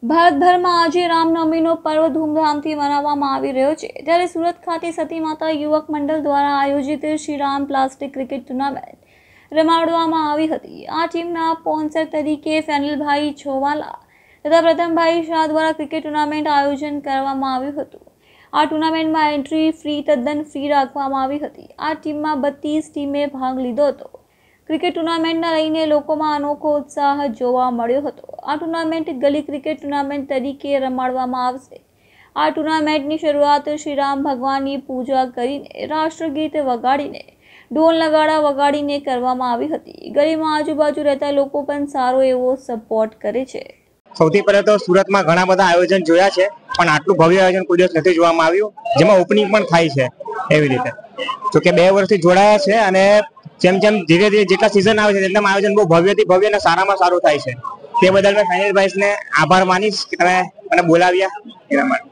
ભારતભરમાં આજે રામનવમીનો પર્વ ધૂમધામથી મનાવવામાં આવી રહ્યો છે, ત્યારે સુરત ખાતે સતી માતા યુવક મંડળ દ્વારા આયોજિત Shri Ram plastic cricket tournament રમાડવામાં આવી હતી। આ ટીમના સ્પોન્સર તરીકે ફેનિલભાઈ છોવાલા તથા પ્રથમભાઈ શાહ દ્વારા ક્રિકેટ ટુર્નામેન્ટ આયોજન કરવામાં આવ્યું હતું। આ ટુર્નામેન્ટમાં એન્ટ્રી ફી તદ્દન ફ્રી રાખવામાં આવી હતી। આ ટીમમાં 32 ટીમે ભાગ લીધો હતો। ક્રિકેટ ટુર્નામેન્ટને લઈને લોકોમાં અનોખો ઉત્સાહ જોવા મળ્યો હતો। આ ટુર્નામેન્ટ ગલી ક્રિકેટ ટુર્નામેન્ટ તરીકે રમાડવામાં આવશે। આ ટુર્નામેન્ટની શરૂઆત શ્રી રામ ભગવાનની પૂજા કરીને રાષ્ટ્રગીત વગાડીને ઢોલ નગાડા વગાડીને કરવામાં આવી હતી। ગલીમાં આજુબાજુ રહેતા લોકો પણ સારો એવો સપોર્ટ કરે છે। સૌથી પહેલા તો સુરતમાં ઘણા બધા આયોજન જોયા છે, પણ આટલું ભવ્ય આયોજન કોઈ દિવસ નથી જોવામાં આવ્યું, જેમાં ઓપનિંગ પણ થાય છે એવી રીતે। તો કે 2 વર્ષથી જોડાયા છે અને જેમ જેમ ધીરે ધીરે જેટલા સિઝન આવે છે તેટલા આયોજન બહુ ભવ્યથી ભવ્ય અને સારામાં સારું થાય છે। તે બદલ મેં ફેનિલભાઈને આભાર માનીશ કે તમે મને બોલાવ્યા એના માટે।